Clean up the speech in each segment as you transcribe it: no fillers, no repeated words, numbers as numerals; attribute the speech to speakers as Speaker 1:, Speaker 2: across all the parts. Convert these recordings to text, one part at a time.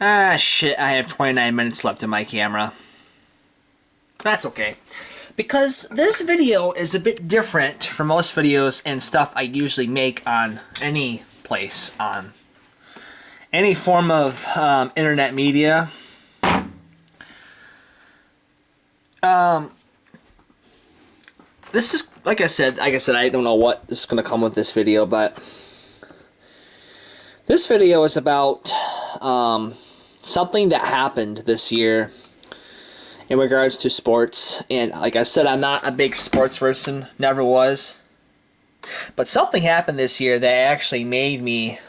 Speaker 1: Ah, shit, I have 29 minutes left in my camera. That's okay. Because this video is a bit different from most videos and stuff I usually make on any place, on any form of internet media. This is, like I said, I don't know what is going to come with this video, but this video is about something that happened this year in regards to sports. And like I said, I'm not a big sports person, never was. But something happened this year that actually made me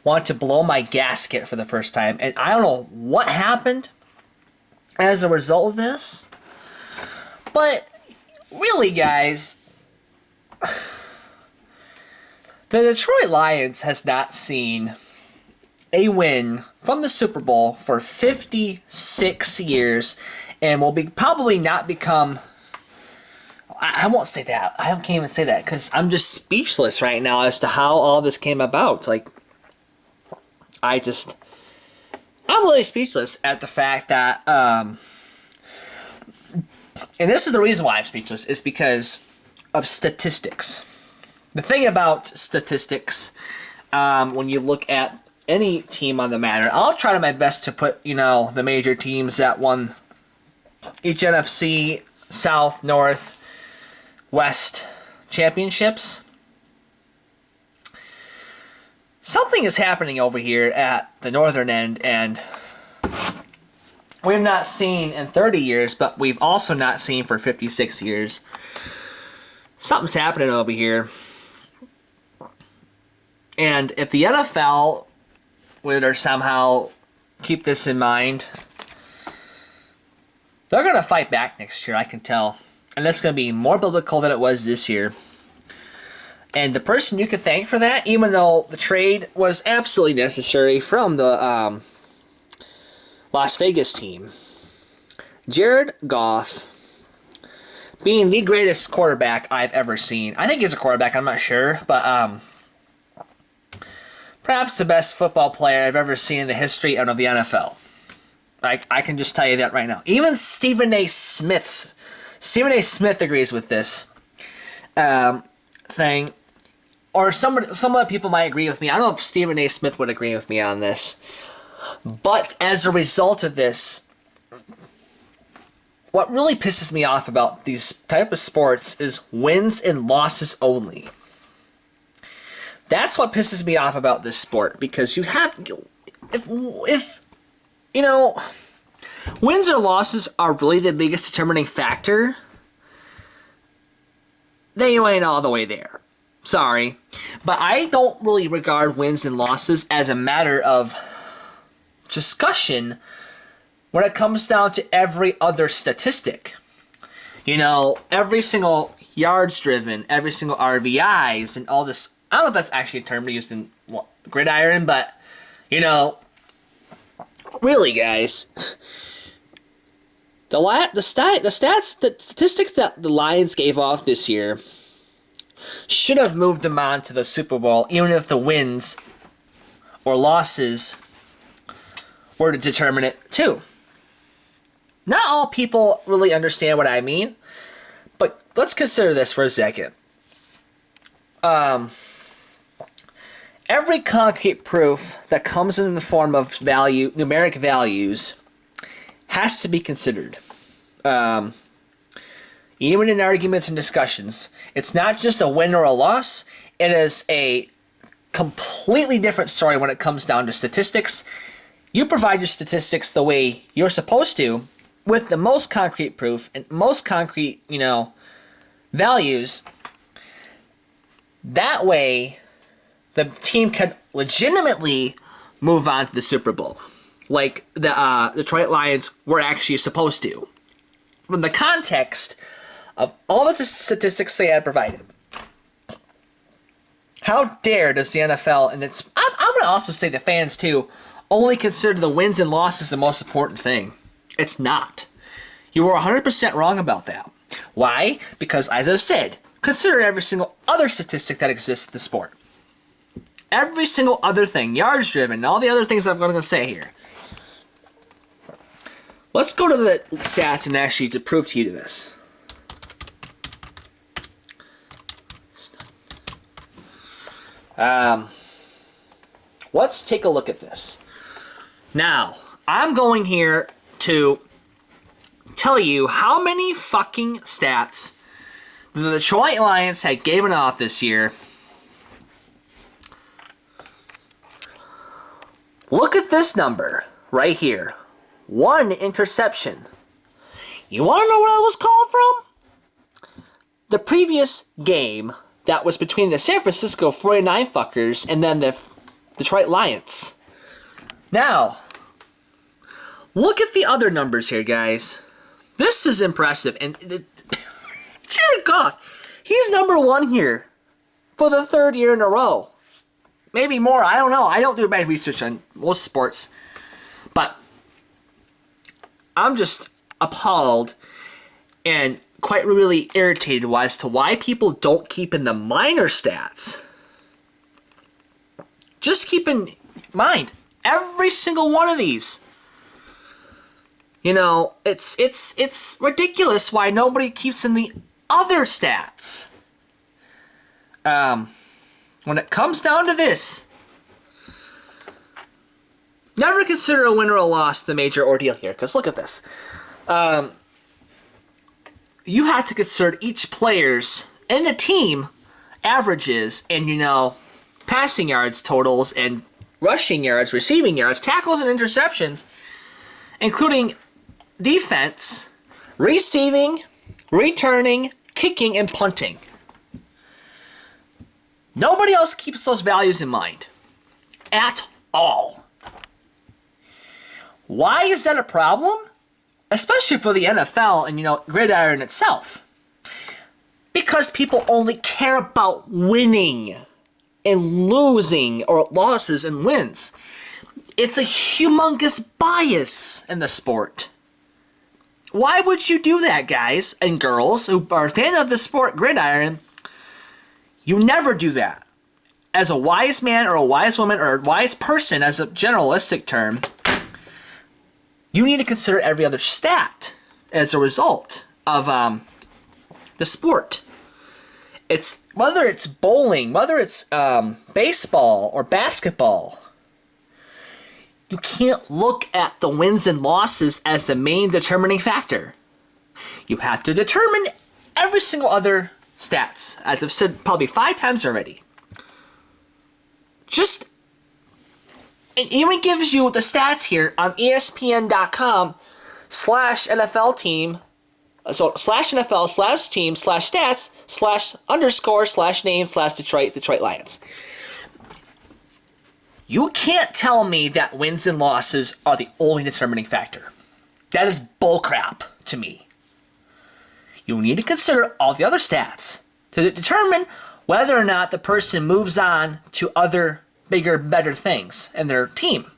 Speaker 1: want to blow my gasket for the first time. And I don't know what happened as a result of this. But really, guys, the Detroit Lions has not seen a win from the Super Bowl for 56 years and will probably not become... I won't say that. I can't even say that because I'm just speechless right now as to how all this came about. Like, I'm really speechless at the fact that, and this is the reason why I'm speechless, is because of statistics. The thing about statistics, when you look at any team on the matter, I'll try my best to put, the major teams that won each NFC, South, North, West championships. Something is happening over here at the northern end, and we've not seen in 30 years, but we've also not seen for 56 years. Something's happening over here. And if the NFL would somehow keep this in mind, they're going to fight back next year, I can tell. And that's going to be more biblical than it was this year. And the person you can thank for that, even though the trade was absolutely necessary from the Las Vegas team, Jared Goff, being the greatest quarterback I've ever seen. I think he's a quarterback, I'm not sure, but perhaps the best football player I've ever seen in the history of the NFL. I can just tell you that right now. Even Stephen A. Smith agrees with this thing. Or some other people might agree with me. I don't know if Stephen A. Smith would agree with me on this. But as a result of this, what really pisses me off about these type of sports is wins and losses only. That's what pisses me off about this sport, because you have, if wins or losses are really the biggest determining factor, then you ain't all the way there. Sorry. But I don't really regard wins and losses as a matter of discussion when it comes down to every other statistic. Every single yards driven, every single RBIs, and all this. I don't know if that's actually a term used in Gridiron, but, really, guys, the statistics that the Lions gave off this year should have moved them on to the Super Bowl, even if the wins or losses were to determine it too. Not all people really understand what I mean, but let's consider this for a second. Every concrete proof that comes in the form of numeric values, has to be considered. Even in arguments and discussions, it's not just a win or a loss. It is a completely different story when it comes down to statistics. You provide your statistics the way you're supposed to, with the most concrete proof and most concrete, values. That way, the team can legitimately move on to the Super Bowl, like the Detroit Lions were actually supposed to, from the context of all of the statistics they had provided. How dare does the NFL, and I'm going to also say the fans too, only consider the wins and losses the most important thing? It's not. You were 100% wrong about that. Why? Because, as I've said, consider every single other statistic that exists in the sport. Every single other thing, yards driven, and all the other things I'm going to say here. Let's go to the stats and actually to prove to you this. Let's take a look at this. Now, I'm going here to tell you how many fucking stats the Detroit Lions had given off this year. Look at this number right here. 1 interception. You want to know where that was called from? The previous game that was between the San Francisco 49 fuckers and then the Detroit Lions. Now, look at the other numbers here, guys. This is impressive. And Jared Goff, he's number 1 here for the 3rd year in a row. Maybe more, I don't know. I don't do bad research on most sports. But I'm just appalled and quite really irritated as to why people don't keep in the minor stats. Just keep in mind, every single one of these. You know, it's ridiculous why nobody keeps in the other stats. When it comes down to this, never consider a win or a loss the major ordeal here. Because look at this. You have to consider each player's and the team averages and, you know, passing yards totals and rushing yards, receiving yards, tackles and interceptions, including defense, receiving, returning, kicking, and punting. Nobody else keeps those values in mind at all. Why is that a problem? Especially for the NFL and, you know, Gridiron itself. Because people only care about winning and losing, or losses and wins. It's a humongous bias in the sport. Why would you do that, guys and girls who are a fan of the sport Gridiron? You never do that. As a wise man or a wise woman or a wise person, as a generalistic term, you need to consider every other stat as a result of the sport. It's whether it's bowling, whether it's baseball or basketball. You can't look at the wins and losses as the main determining factor. You have to determine every single other stats, as I've said probably 5 times already. It even gives you the stats here on ESPN.com/NFL team. So /NFL /team /stats /_/name /Detroit Lions. You can't tell me that wins and losses are the only determining factor. That is bullcrap to me. You need to consider all the other stats to determine whether or not the person moves on to other bigger, better things in their team.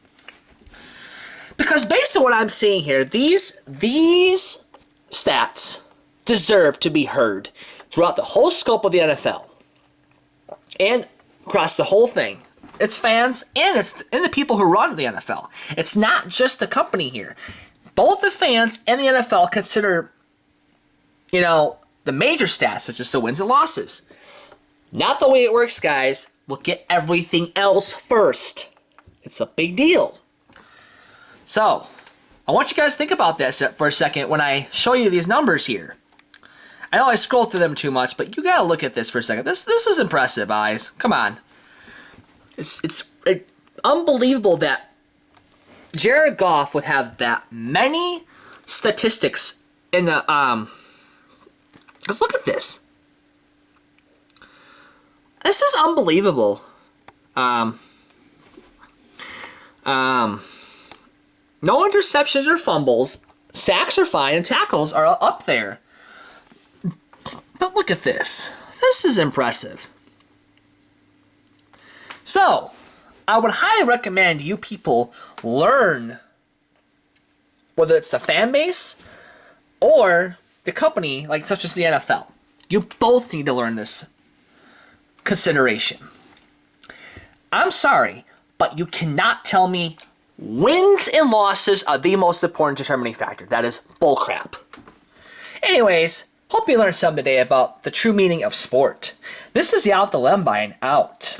Speaker 1: Because based on what I'm seeing here, these stats deserve to be heard throughout the whole scope of the NFL and across the whole thing. It's fans and the people who run the NFL. It's not just the company here. Both the fans and the NFL consider, you know, the major stats, such as the wins and losses. Not the way it works, guys. Look at everything else first. It's a big deal. So, I want you guys to think about this for a second when I show you these numbers here. I know I scroll through them too much, but you gotta look at this for a second. This is impressive, guys. Come on. It's unbelievable that Jared Goff would have that many statistics in the let's look at this. This is unbelievable. No interceptions or fumbles. Sacks are fine and tackles are up there. But look at this. This is impressive. So, I would highly recommend you people learn, whether it's the fan base or the company, like such as the NFL. You both need to learn this consideration. I'm sorry, but you cannot tell me Wins and losses are the most important determining factor. That is bullcrap. Anyways, hope you learned something today about the true meaning of sport. This is the Out the Lembine out.